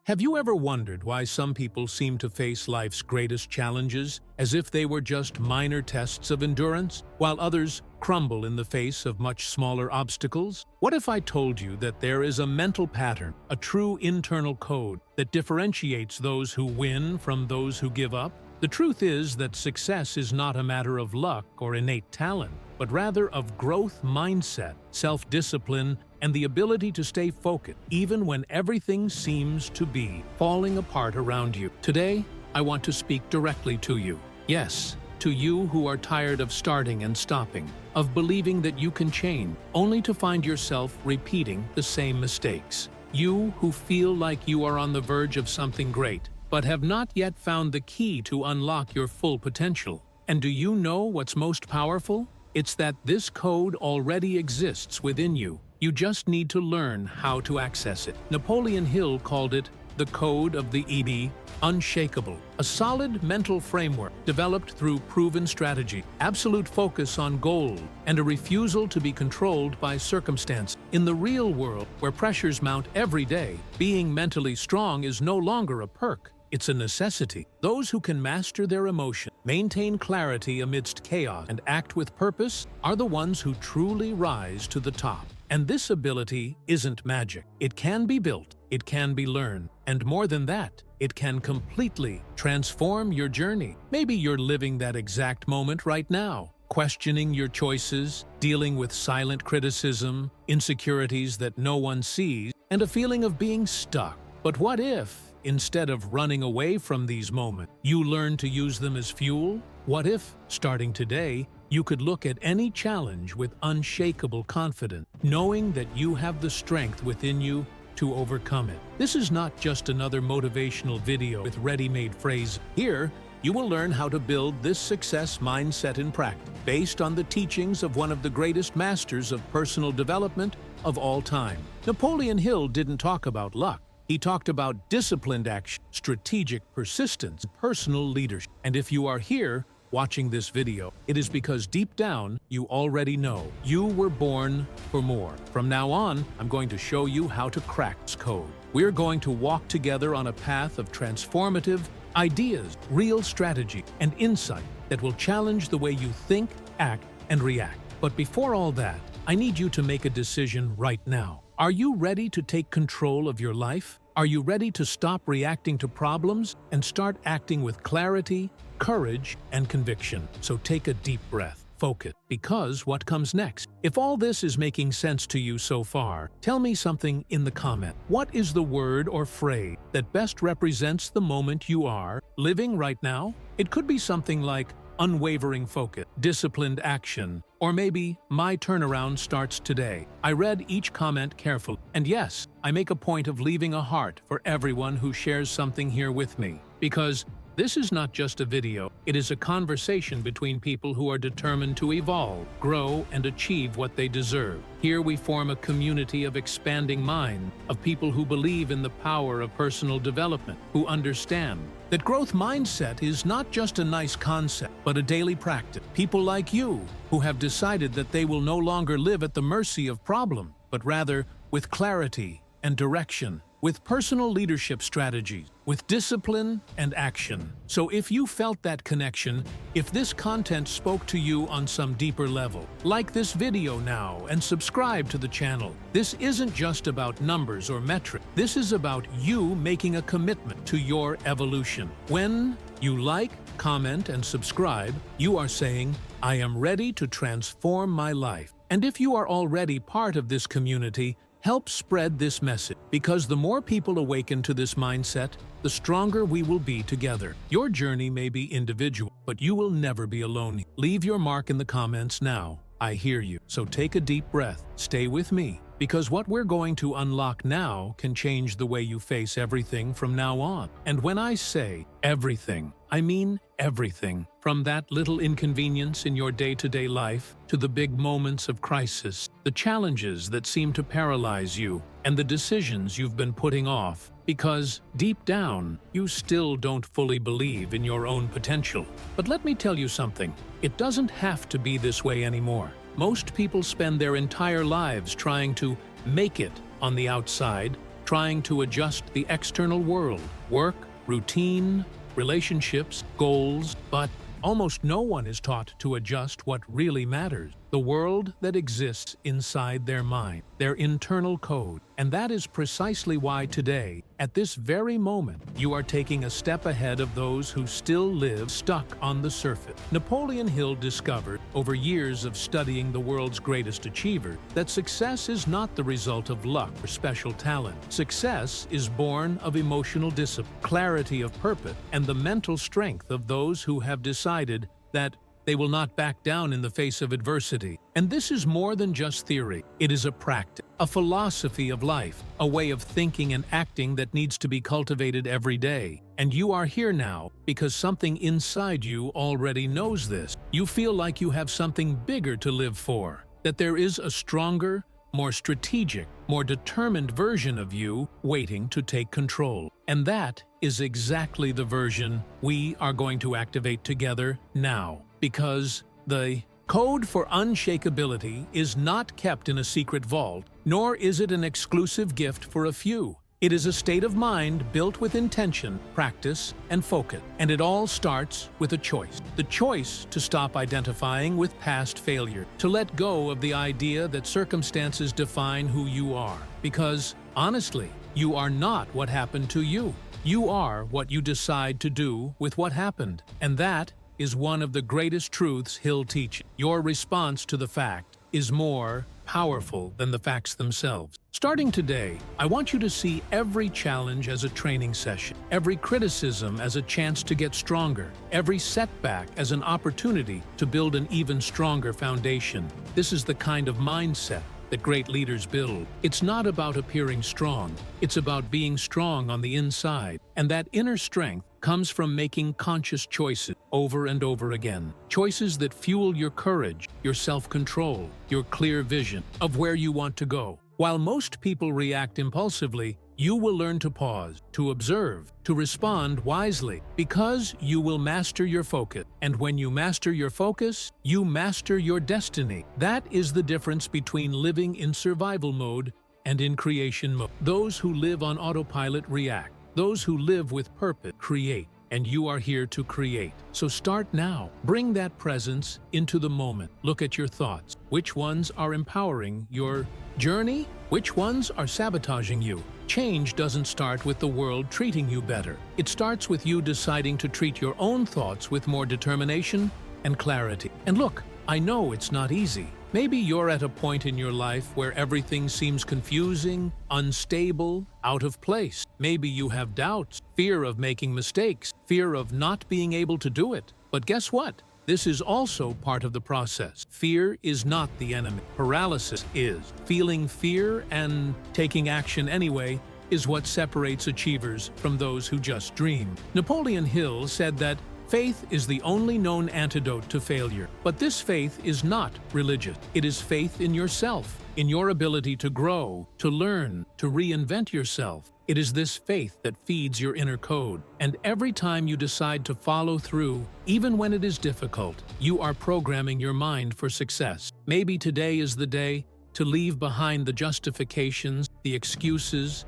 Have you ever wondered why some people seem to face life's greatest challenges as if they were just minor tests of endurance, while others crumble in the face of much smaller obstacles? What if I told you that there is a mental pattern, a true internal code that differentiates those who win from those who give up? The truth is that success is not a matter of luck or innate talent, but rather of growth mindset, self-discipline, and the ability to stay focused even when everything seems to be falling apart around you. Today, I want to speak directly to you. Yes, to you who are tired of starting and stopping, of believing that you can change, only to find yourself repeating the same mistakes. You who feel like you are on the verge of something great, but have not yet found the key to unlock your full potential. And do you know what's most powerful? It's that this code already exists within you. You just need to learn how to access it. Napoleon Hill called it the code of the Unshakable, a solid mental framework developed through proven strategy, absolute focus on goal, and a refusal to be controlled by circumstance. In the real world, where pressures mount every day, being mentally strong is no longer a perk. It's a necessity. Those who can master their emotion, maintain clarity amidst chaos, and act with purpose are the ones who truly rise to the top. And this ability isn't magic. It can be built, it can be learned, and more than that, it can completely transform your journey. Maybe you're living that exact moment right now, questioning your choices, dealing with silent criticism, insecurities that no one sees, and a feeling of being stuck. But what if, instead of running away from these moments, you learn to use them as fuel? What if, starting today, you could look at any challenge with unshakable confidence, knowing that you have the strength within you to overcome it? This is not just another motivational video with ready-made phrases. Here, you will learn how to build this success mindset in practice, based on the teachings of one of the greatest masters of personal development of all time. Napoleon Hill didn't talk about luck. He talked about disciplined action, strategic persistence, personal leadership. And if you are here watching this video, it is because deep down, you already know you were born for more. From now on, I'm going to show you how to crack this code. We're going to walk together on a path of transformative ideas, real strategy, and insight that will challenge the way you think, act, and react. But before all that, I need you to make a decision right now. Are you ready to take control of your life? Are you ready to stop reacting to problems and start acting with clarity, courage, and conviction? So take a deep breath, focus, because what comes next? If all this is making sense to you so far, tell me something in the comment. What is the word or phrase that best represents the moment you are living right now? It could be something like unwavering focus, disciplined action, or maybe my turnaround starts today. I read each comment carefully, and yes, I make a point of leaving a heart for everyone who shares something here with me, because this is not just a video, it is a conversation between people who are determined to evolve, grow, and achieve what they deserve. Here we form a community of expanding minds, of people who believe in the power of personal development, who understand that growth mindset is not just a nice concept, but a daily practice. People like you, who have decided that they will no longer live at the mercy of problems, but rather with clarity and direction, with personal leadership strategies, with discipline and action. So if you felt that connection, if this content spoke to you on some deeper level, like this video now and subscribe to the channel. This isn't just about numbers or metrics. This is about you making a commitment to your evolution. When you like, comment, and subscribe, you are saying, I am ready to transform my life. And if you are already part of this community, help spread this message, because the more people awaken to this mindset, the stronger we will be together. Your journey may be individual, but you will never be alone. Leave your mark in the comments now. I hear you. So take a deep breath, stay with me, because what we're going to unlock now can change the way you face everything from now on. And when I say everything, I mean everything. From that little inconvenience in your day-to-day life to the big moments of crisis, the challenges that seem to paralyze you, and the decisions you've been putting off, because deep down, you still don't fully believe in your own potential. But let me tell you something, it doesn't have to be this way anymore. Most people spend their entire lives trying to make it on the outside, trying to adjust the external world, work, routine, relationships, goals, but almost no one is taught to adjust what really matters, the world that exists inside their mind, their internal code. And that is precisely why today, at this very moment, you are taking a step ahead of those who still live stuck on the surface. Napoleon Hill discovered, over years of studying the world's greatest achievers, that success is not the result of luck or special talent. Success is born of emotional discipline, clarity of purpose, and the mental strength of those who have decided that they will not back down in the face of adversity. And this is more than just theory. It is a practice, a philosophy of life, a way of thinking and acting that needs to be cultivated every day. And you are here now because something inside you already knows this. You feel like you have something bigger to live for, that there is a stronger, more strategic, more determined version of you waiting to take control. And that is exactly the version we are going to activate together now. Because the code for unshakability is not kept in a secret vault, nor is it an exclusive gift for a few. It is a state of mind built with intention, practice, and focus. And it all starts with a choice. The choice to stop identifying with past failure, to let go of the idea that circumstances define who you are. Because, honestly, you are not what happened to you. You are what you decide to do with what happened. And that is one of the greatest truths Hill teaches. Your response to the fact is more powerful than the facts themselves. Starting today, I want you to see every challenge as a training session, every criticism as a chance to get stronger, every setback as an opportunity to build an even stronger foundation. This is the kind of mindset that great leaders build. It's not about appearing strong, it's about being strong on the inside. And that inner strength comes from making conscious choices over and over again. Choices that fuel your courage, your self-control, your clear vision of where you want to go. While most people react impulsively, you will learn to pause, to observe, to respond wisely, because you will master your focus. And when you master your focus, you master your destiny. That is the difference between living in survival mode and in creation mode. Those who live on autopilot react. Those who live with purpose create. And you are here to create. So start now. Bring that presence into the moment. Look at your thoughts. Which ones are empowering your journey? Which ones are sabotaging you? Change doesn't start with the world treating you better. It starts with you deciding to treat your own thoughts with more determination and clarity. And look, I know it's not easy. Maybe you're at a point in your life where everything seems confusing, unstable, out of place. Maybe you have doubts, fear of making mistakes, fear of not being able to do it. But guess what? This is also part of the process. Fear is not the enemy. Paralysis is. Feeling fear and taking action anyway is what separates achievers from those who just dream. Napoleon Hill said that faith is the only known antidote to failure. But this faith is not religious. It is faith in yourself, in your ability to grow, to learn, to reinvent yourself. It is this faith that feeds your inner code. And every time you decide to follow through, even when it is difficult, you are programming your mind for success. Maybe today is the day to leave behind the justifications, the excuses,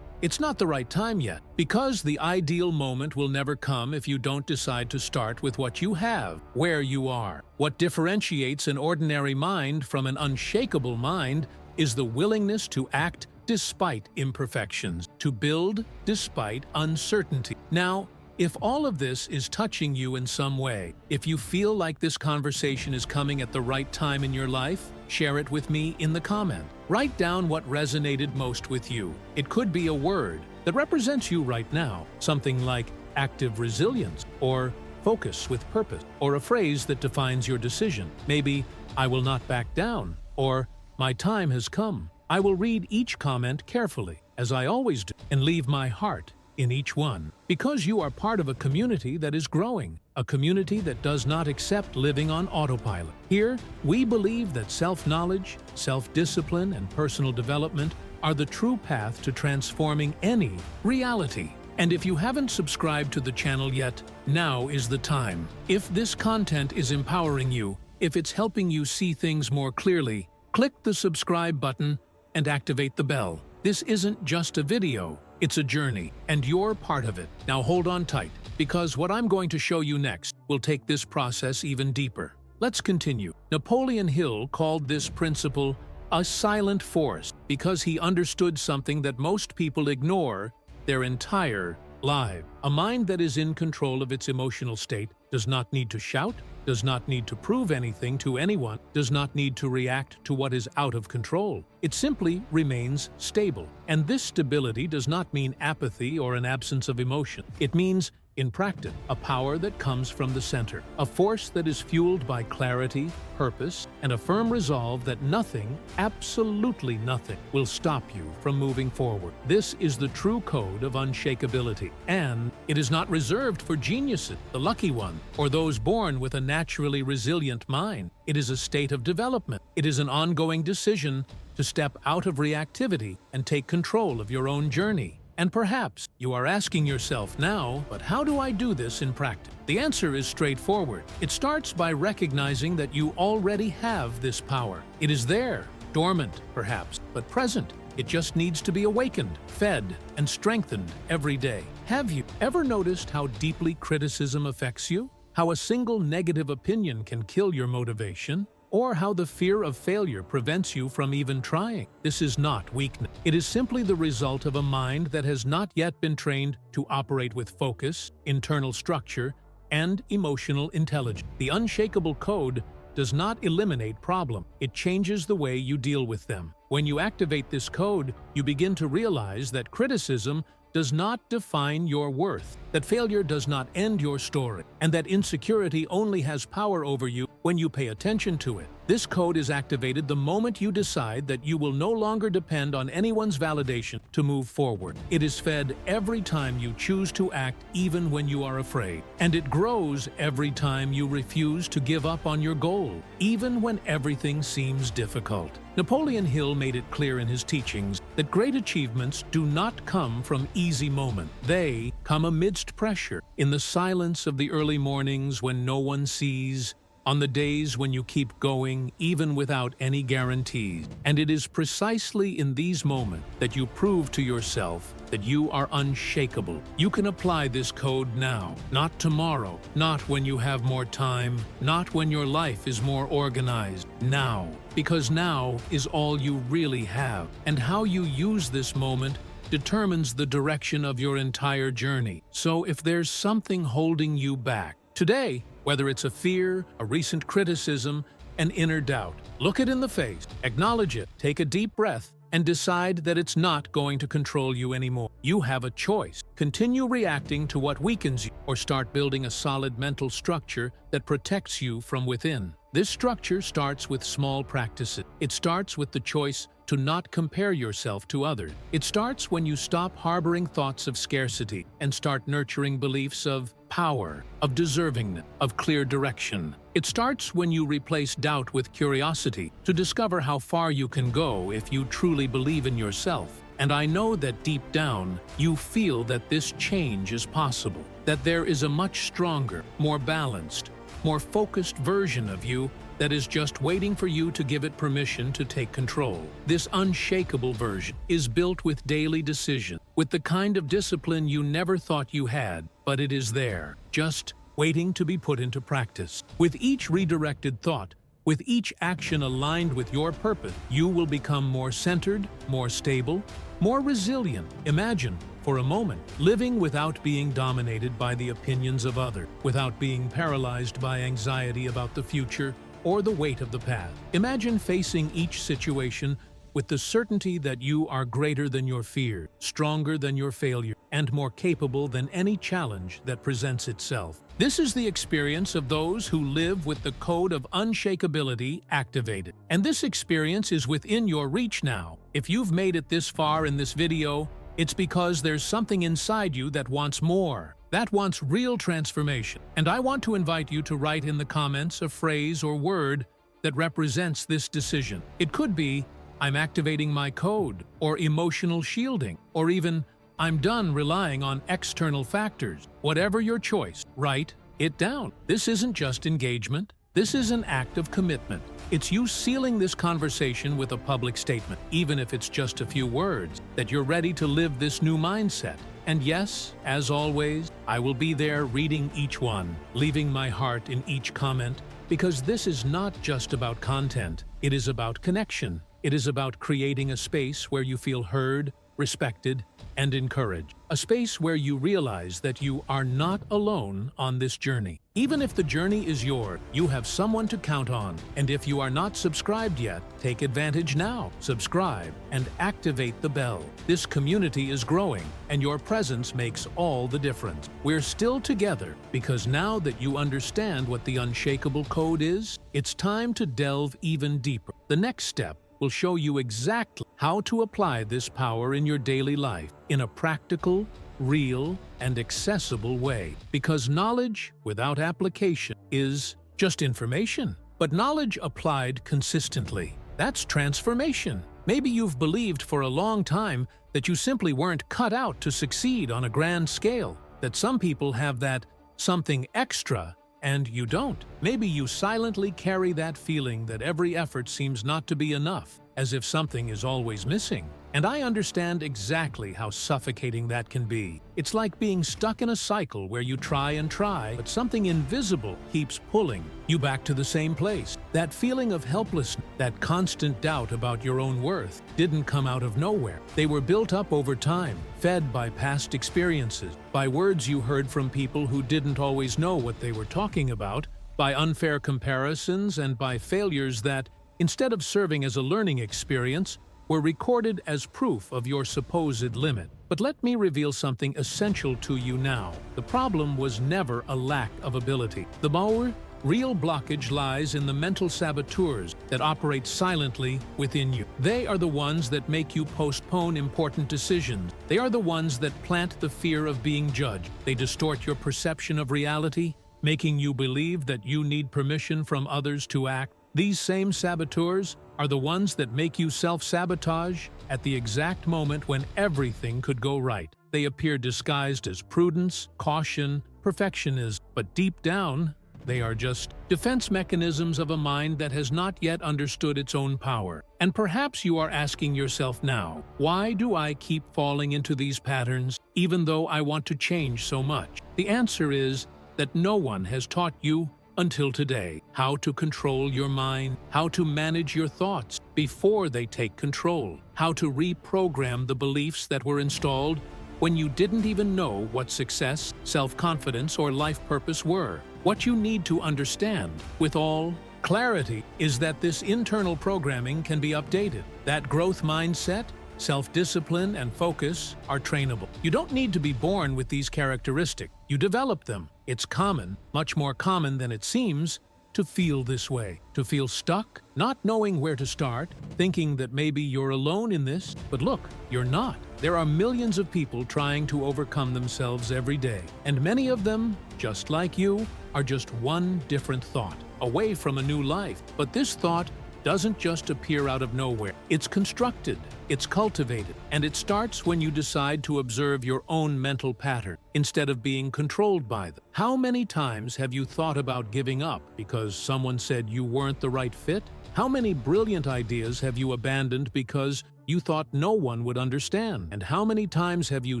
it's not the right time yet, because the ideal moment will never come if you don't decide to start with what you have, where you are. What differentiates an ordinary mind from an unshakable mind is the willingness to act despite imperfections, to build despite uncertainty. Now, if all of this is touching you in some way, if you feel like this conversation is coming at the right time in your life, share it with me in the comment. Write down what resonated most with you. It could be a word that represents you right now, something like active resilience, or focus with purpose, or a phrase that defines your decision. Maybe, I will not back down, or my time has come. I will read each comment carefully, as I always do, and leave my heart in each one. Because you are part of a community that is growing, a community that does not accept living on autopilot. Here, we believe that self-knowledge, self-discipline, and personal development are the true path to transforming any reality. And if you haven't subscribed to the channel yet, now is the time. If this content is empowering you, if it's helping you see things more clearly, click the subscribe button and activate the bell. This isn't just a video, it's a journey, and you're part of it. Now hold on tight, because what I'm going to show you next will take this process even deeper. Let's continue. Napoleon Hill called this principle a silent force because he understood something that most people ignore their entire life. A mind that is in control of its emotional state does not need to shout, does not need to prove anything to anyone, does not need to react to what is out of control. It simply remains stable. And this stability does not mean apathy or an absence of emotion. It means, in practice, a power that comes from the center, a force that is fueled by clarity, purpose, and a firm resolve that nothing, absolutely nothing, will stop you from moving forward. This is the true code of unshakability, and it is not reserved for geniuses, the lucky one, or those born with a naturally resilient mind. It is a state of development. It is an ongoing decision to step out of reactivity and take control of your own journey. And perhaps you are asking yourself now, but how do I do this in practice? The answer is straightforward. It starts by recognizing that you already have this power. It is there, dormant perhaps, but present. It just needs to be awakened, fed, and strengthened every day. Have you ever noticed how deeply criticism affects you? How a single negative opinion can kill your motivation? Or how the fear of failure prevents you from even trying? This is not weakness. It is simply the result of a mind that has not yet been trained to operate with focus, internal structure, and emotional intelligence. The Unshakable code does not eliminate problems. It changes the way you deal with them. When you activate this code, you begin to realize that criticism does not define your worth, that failure does not end your story, and that insecurity only has power over you when you pay attention to it. This code is activated the moment you decide that you will no longer depend on anyone's validation to move forward. It is fed every time you choose to act even when you are afraid. And it grows every time you refuse to give up on your goal, even when everything seems difficult. Napoleon Hill made it clear in his teachings that great achievements do not come from easy moments. They come amidst pressure, in the silence of the early mornings when no one sees, on the days when you keep going even without any guarantees. And it is precisely in these moments that you prove to yourself that you are unshakable. You can apply this code now, not tomorrow, not when you have more time, not when your life is more organized. Now, because now is all you really have. And how you use this moment determines the direction of your entire journey. So if there's something holding you back today, whether it's a fear, a recent criticism, an inner doubt, look it in the face, acknowledge it, take a deep breath, and decide that it's not going to control you anymore. You have a choice. Continue reacting to what weakens you, or start building a solid mental structure that protects you from within. This structure starts with small practices. It starts with the choice to not compare yourself to others. It starts when you stop harboring thoughts of scarcity and start nurturing beliefs of power, of deservingness, of clear direction. It starts when you replace doubt with curiosity to discover how far you can go if you truly believe in yourself. And I know that deep down, you feel that this change is possible, that there is a much stronger, more balanced, more focused version of you that is just waiting for you to give it permission to take control. This unshakable version is built with daily decision, with the kind of discipline you never thought you had, but it is there, just waiting to be put into practice. With each redirected thought, with each action aligned with your purpose, you will become more centered, more stable, more resilient. Imagine, for a moment, living without being dominated by the opinions of others, without being paralyzed by anxiety about the future or the weight of the past. Imagine facing each situation with the certainty that you are greater than your fear, stronger than your failure, and more capable than any challenge that presents itself. This is the experience of those who live with the code of unshakability activated. And this experience is within your reach now. If you've made it this far in this video, it's because there's something inside you that wants more. That wants real transformation. And I want to invite you to write in the comments a phrase or word that represents this decision. It could be, I'm activating my code, or emotional shielding, or even, I'm done relying on external factors. Whatever your choice, write it down. This isn't just engagement. This is an act of commitment. It's you sealing this conversation with a public statement, even if it's just a few words, that you're ready to live this new mindset. And yes, as always, I will be there reading each one, leaving my heart in each comment, because this is not just about content. It is about connection. It is about creating a space where you feel heard, respected, and encouraged. A space where you realize that you are not alone on this journey. Even if the journey is yours, you have someone to count on. And if you are not subscribed yet, take advantage now. Subscribe and activate the bell. This community is growing, and your presence makes all the difference. We're still together because now that you understand what the Unshakable Code is, it's time to delve even deeper. The next step will show you exactly how to apply this power in your daily life in a practical, real, and accessible way. Because knowledge without application is just information. But knowledge applied consistently, that's transformation. Maybe you've believed for a long time that you simply weren't cut out to succeed on a grand scale, that some people have that something extra and you don't. Maybe you silently carry that feeling that every effort seems not to be enough, as if something is always missing. And I understand exactly how suffocating that can be. It's like being stuck in a cycle where you try and try, but something invisible keeps pulling you back to the same place. That feeling of helplessness, that constant doubt about your own worth, didn't come out of nowhere. They were built up over time, fed by past experiences, by words you heard from people who didn't always know what they were talking about, by unfair comparisons, and by failures that, instead of serving as a learning experience, were recorded as proof of your supposed limit. But let me reveal something essential to you now. The problem was never a lack of ability. The real blockage lies in the mental saboteurs that operate silently within you. They are the ones that make you postpone important decisions. They are the ones that plant the fear of being judged. They distort your perception of reality, making you believe that you need permission from others to act. These same saboteurs are the ones that make you self-sabotage at the exact moment when everything could go right. They appear disguised as prudence, caution, perfectionism, but deep down, they are just defense mechanisms of a mind that has not yet understood its own power. And perhaps you are asking yourself now, why do I keep falling into these patterns even though I want to change so much? The answer is that no one has taught you until today how to control your mind, how to manage your thoughts before they take control, how to reprogram the beliefs that were installed when you didn't even know what success, self-confidence, or life purpose were. What you need to understand with all clarity is that this internal programming can be updated. That growth mindset, self-discipline, and focus are trainable. You don't need to be born with these characteristics. You develop them. It's common, much more common than it seems, to feel this way, to feel stuck, not knowing where to start, thinking that maybe you're alone in this. But look, you're not. There are millions of people trying to overcome themselves every day, and many of them, just like you, are just one different thought away from a new life. But this thought doesn't just appear out of nowhere. It's constructed, it's cultivated, and it starts when you decide to observe your own mental pattern instead of being controlled by them. How many times have you thought about giving up because someone said you weren't the right fit? How many brilliant ideas have you abandoned because you thought no one would understand? And how many times have you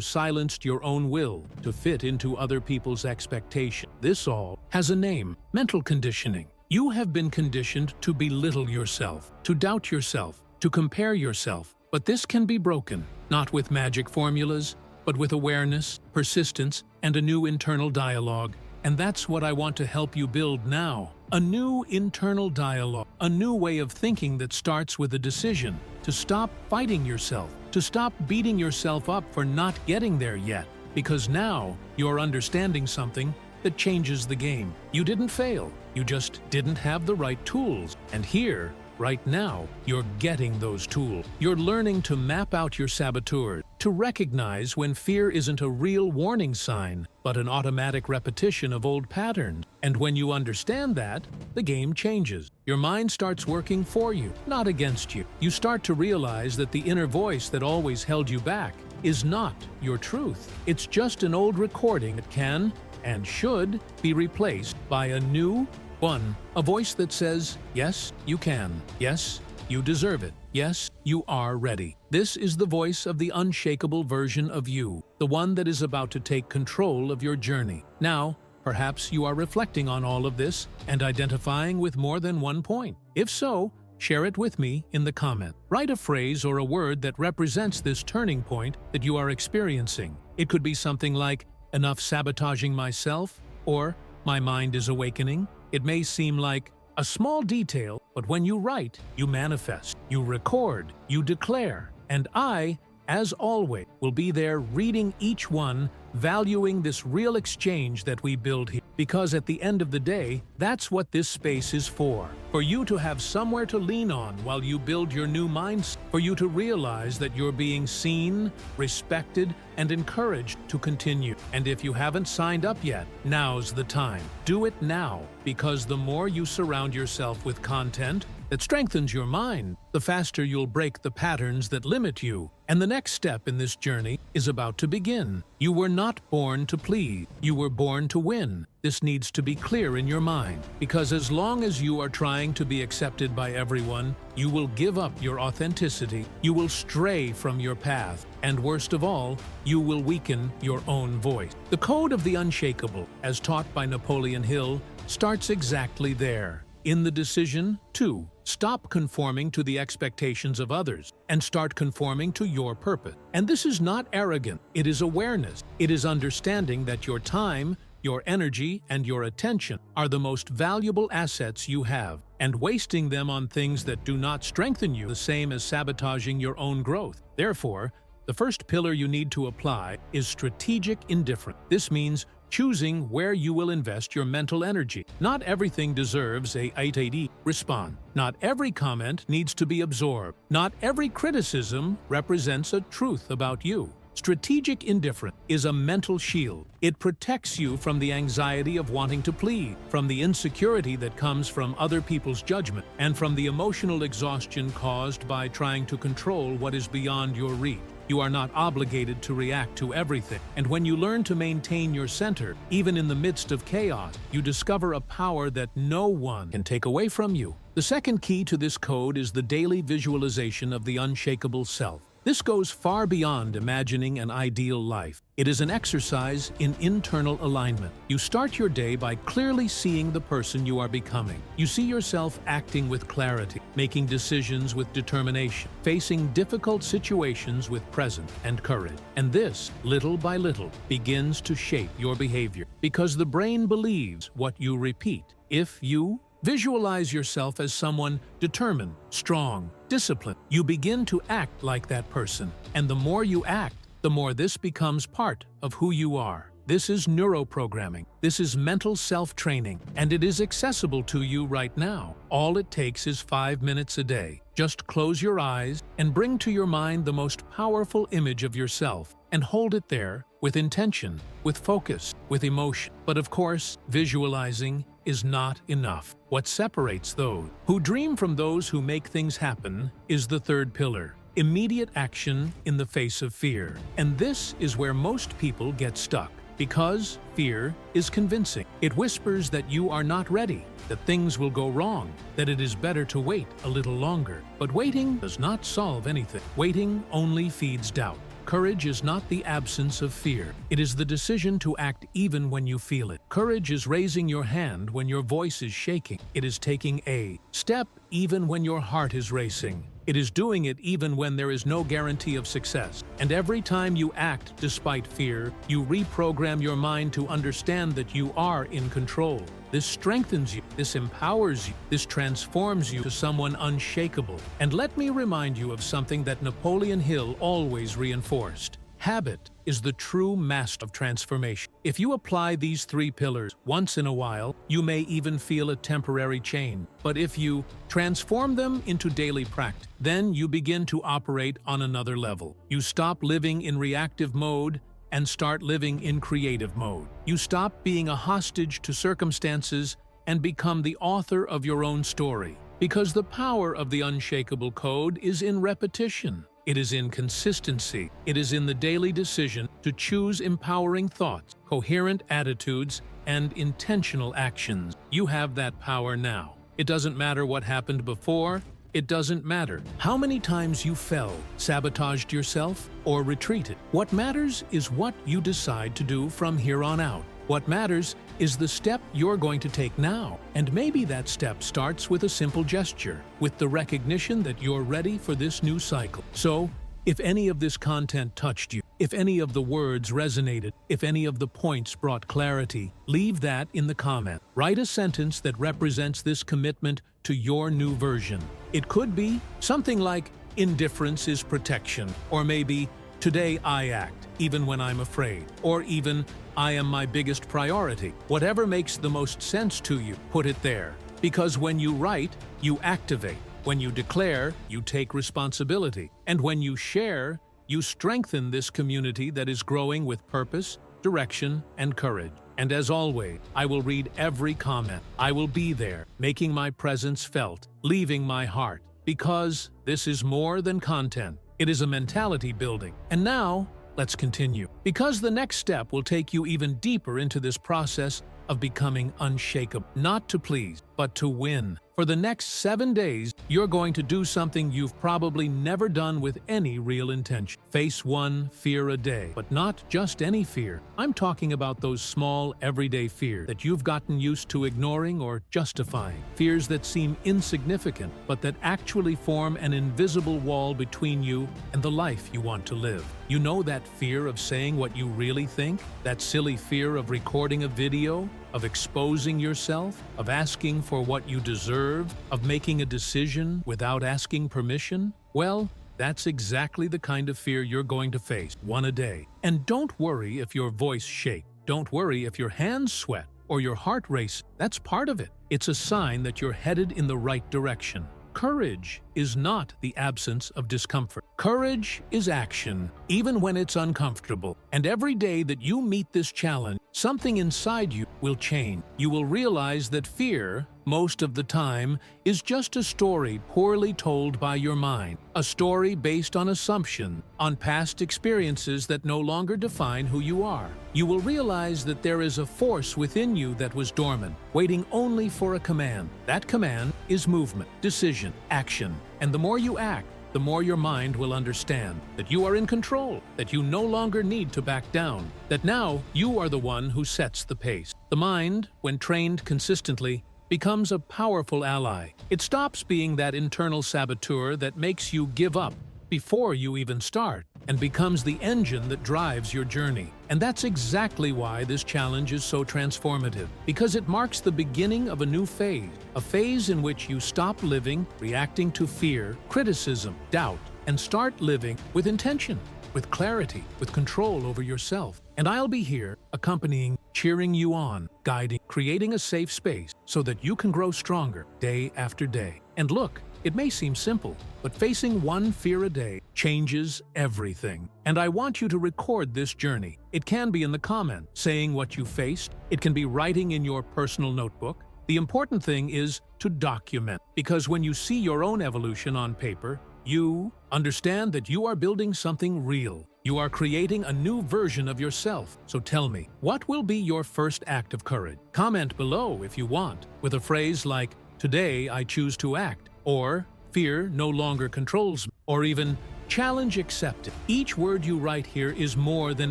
silenced your own will to fit into other people's expectations? This all has a name: mental conditioning. You have been conditioned to belittle yourself, to doubt yourself, to compare yourself. But this can be broken, not with magic formulas, but with awareness, persistence, and a new internal dialogue. And that's what I want to help you build now. A new internal dialogue, a new way of thinking that starts with a decision to stop fighting yourself, to stop beating yourself up for not getting there yet. Because now you're understanding something that changes the game. You didn't fail, you just didn't have the right tools. And here, right now, you're getting those tools. You're learning to map out your saboteurs, to recognize when fear isn't a real warning sign, but an automatic repetition of old patterns. And when you understand that, the game changes. Your mind starts working for you, not against you. You start to realize that the inner voice that always held you back is not your truth. It's just an old recording that can and should be replaced by a new, 1. A voice that says, yes, you can. Yes, you deserve it. Yes, you are ready. This is the voice of the unshakable version of you, the one that is about to take control of your journey. Now, perhaps you are reflecting on all of this and identifying with more than one point. If so, share it with me in the comment. Write a phrase or a word that represents this turning point that you are experiencing. It could be something like, enough sabotaging myself, or my mind is awakening. It may seem like a small detail, but when you write, you manifest, you record, you declare, and I, as always, will be there reading each one, valuing this real exchange that we build here. Because at the end of the day, that's what this space is for you to have somewhere to lean on while you build your new mindset, for you to realize that you're being seen, respected, and encouraged to continue. And if you haven't signed up yet, now's the time. Do it now, because the more you surround yourself with content that strengthens your mind, the faster you'll break the patterns that limit you. And the next step in this journey is about to begin. You were not born to please. You were born to win. This needs to be clear in your mind, because as long as you are trying to be accepted by everyone, you will give up your authenticity, you will stray from your path, and worst of all, you will weaken your own voice. The code of the unshakable, as taught by Napoleon Hill, starts exactly there, in the decision to stop conforming to the expectations of others and start conforming to your purpose. And this is not arrogant, it is awareness. It is understanding that your time, your energy, and your attention are the most valuable assets you have, and wasting them on things that do not strengthen you the same as sabotaging your own growth. Therefore, the first pillar you need to apply is strategic indifference. This means choosing where you will invest your mental energy. Not everything deserves a 880 response. Not every comment needs to be absorbed. Not every criticism represents a truth about you. Strategic indifference is a mental shield. It protects you from the anxiety of wanting to please, from the insecurity that comes from other people's judgment, and from the emotional exhaustion caused by trying to control what is beyond your reach. You are not obligated to react to everything, and when you learn to maintain your center, even in the midst of chaos, you discover a power that no one can take away from you. The second key to this code is the daily visualization of the unshakable self. This goes far beyond imagining an ideal life. It is an exercise in internal alignment. You start your day by clearly seeing the person you are becoming. You see yourself acting with clarity, making decisions with determination, facing difficult situations with presence and courage. And this, little by little, begins to shape your behavior, because the brain believes what you repeat. If you visualize yourself as someone determined, strong, disciplined, you begin to act like that person. And the more you act, the more this becomes part of who you are. This is neuroprogramming. This is mental self-training, and it is accessible to you right now. All it takes is 5 minutes a day. Just close your eyes and bring to your mind the most powerful image of yourself, and hold it there with intention, with focus, with emotion. But of course, visualizing is not enough. What separates those who dream from those who make things happen is the third pillar: immediate action in the face of fear. And this is where most people get stuck, because fear is convincing. It whispers that you are not ready, that things will go wrong, that it is better to wait a little longer. But waiting does not solve anything. Waiting only feeds doubt. Courage is not the absence of fear. It is the decision to act even when you feel it. Courage is raising your hand when your voice is shaking. It is taking a step even when your heart is racing. It is doing it even when there is no guarantee of success. And every time you act despite fear, you reprogram your mind to understand that you are in control. This strengthens you, this empowers you, this transforms you to someone unshakable. And let me remind you of something that Napoleon Hill always reinforced. Habit is the true master of transformation. If you apply these 3 pillars once in a while, you may even feel a temporary change. But if you transform them into daily practice, then you begin to operate on another level. You stop living in reactive mode and start living in creative mode. You stop being a hostage to circumstances and become the author of your own story. Because the power of the unshakable code is in repetition. It is in consistency. It is in the daily decision to choose empowering thoughts, coherent attitudes, and intentional actions. You have that power now. It doesn't matter what happened before. It doesn't matter how many times you fell, sabotaged yourself, or retreated. What matters is what you decide to do from here on out. What matters is the step you're going to take now. And maybe that step starts with a simple gesture, with the recognition that you're ready for this new cycle. So, if any of this content touched you, if any of the words resonated, if any of the points brought clarity, leave that in the comment. Write a sentence that represents this commitment to your new version. It could be something like, "Indifference is protection," or maybe, "Today I act, even when I'm afraid," or even, "I am my biggest priority." Whatever makes the most sense to you, put it there. Because when you write, you activate. When you declare, you take responsibility. And when you share, you strengthen this community that is growing with purpose, direction, and courage. And as always, I will read every comment. I will be there, making my presence felt, leaving my heart. Because this is more than content. It is a mentality building. And now, let's continue. Because the next step will take you even deeper into this process of becoming unshakable. Not to please, but to win. For the next 7 days, you're going to do something you've probably never done with any real intention. Face one fear a day, but not just any fear. I'm talking about those small, everyday fears that you've gotten used to ignoring or justifying. Fears that seem insignificant, but that actually form an invisible wall between you and the life you want to live. You know that fear of saying what you really think? That silly fear of recording a video? Of exposing yourself? Of asking for what you deserve? Of making a decision without asking permission? Well, that's exactly the kind of fear you're going to face, one a day. And don't worry if your voice shakes. Don't worry if your hands sweat or your heart races. That's part of it. It's a sign that you're headed in the right direction. Courage is not the absence of discomfort. Courage is action, even when it's uncomfortable. And every day that you meet this challenge, something inside you will change. You will realize that fear, most of the time, is just a story poorly told by your mind. A story based on assumption, on past experiences that no longer define who you are. You will realize that there is a force within you that was dormant, waiting only for a command. That command is movement, decision, action. And the more you act, the more your mind will understand that you are in control, that you no longer need to back down, that now you are the one who sets the pace. The mind, when trained consistently, becomes a powerful ally. It stops being that internal saboteur that makes you give up before you even start, and becomes the engine that drives your journey. And that's exactly why this challenge is so transformative, because it marks the beginning of a new phase, a phase in which you stop living, reacting to fear, criticism, doubt, and start living with intention, with clarity, with control over yourself. And I'll be here, accompanying, cheering you on, guiding, creating a safe space so that you can grow stronger day after day. And look, it may seem simple, but facing one fear a day changes everything. And I want you to record this journey. It can be in the comments, saying what you faced. It can be writing in your personal notebook. The important thing is to document, because when you see your own evolution on paper, you understand that you are building something real. You are creating a new version of yourself. So tell me, what will be your first act of courage? Comment below if you want, with a phrase like, "Today I choose to act," or "Fear no longer controls me," or even "Challenge accepted." Each word you write here is more than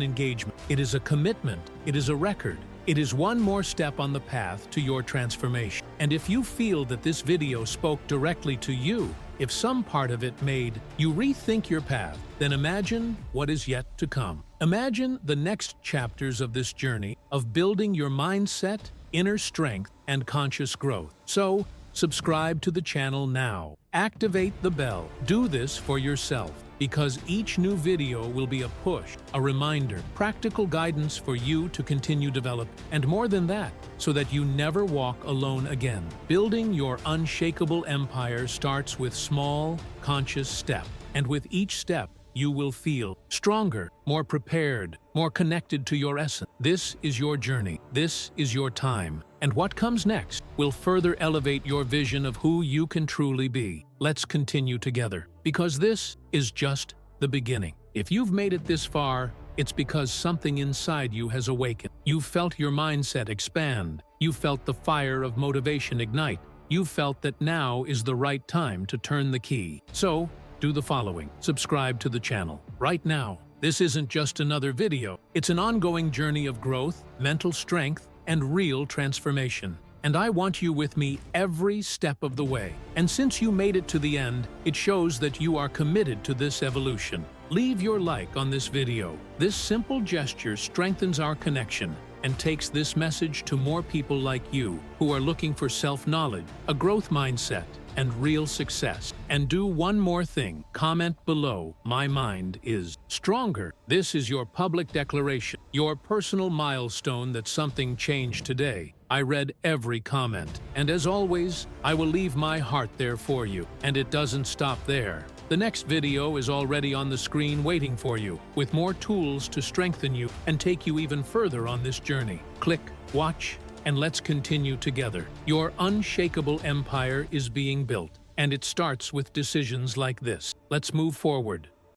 engagement. It is a commitment. It is a record. It is one more step on the path to your transformation. And if you feel that this video spoke directly to you, if some part of it made you rethink your path, then imagine what is yet to come. Imagine the next chapters of this journey of building your mindset, inner strength, and conscious growth. So, subscribe to the channel now. Activate the bell. Do this for yourself, because each new video will be a push, a reminder, practical guidance for you to continue develop, and more than that, so that you never walk alone again. Building your unshakable empire starts with small, conscious steps, and with each step, you will feel stronger, more prepared, more connected to your essence. This is your journey. This is your time. And what comes next will further elevate your vision of who you can truly be. Let's continue together, because this is just the beginning. If you've made it this far, it's because something inside you has awakened. You've felt your mindset expand. You've felt the fire of motivation ignite. You've felt that now is the right time to turn the key. So, do the following. Subscribe to the channel right now. This isn't just another video. It's an ongoing journey of growth, mental strength, and real transformation. And I want you with me every step of the way. And since you made it to the end, it shows that you are committed to this evolution. Leave your like on this video. This simple gesture strengthens our connection and takes this message to more people like you who are looking for self-knowledge, a growth mindset, and real success. And do one more thing. Comment below, "My mind is stronger." This is your public declaration, your personal milestone that something changed today. I read every comment, and as always, I will leave my heart there for you. And it doesn't stop there. The next video is already on the screen waiting for you, with more tools to strengthen you and take you even further on this journey. Click, watch, and let's continue together. Your unshakable empire is being built, and it starts with decisions like this. Let's move forward.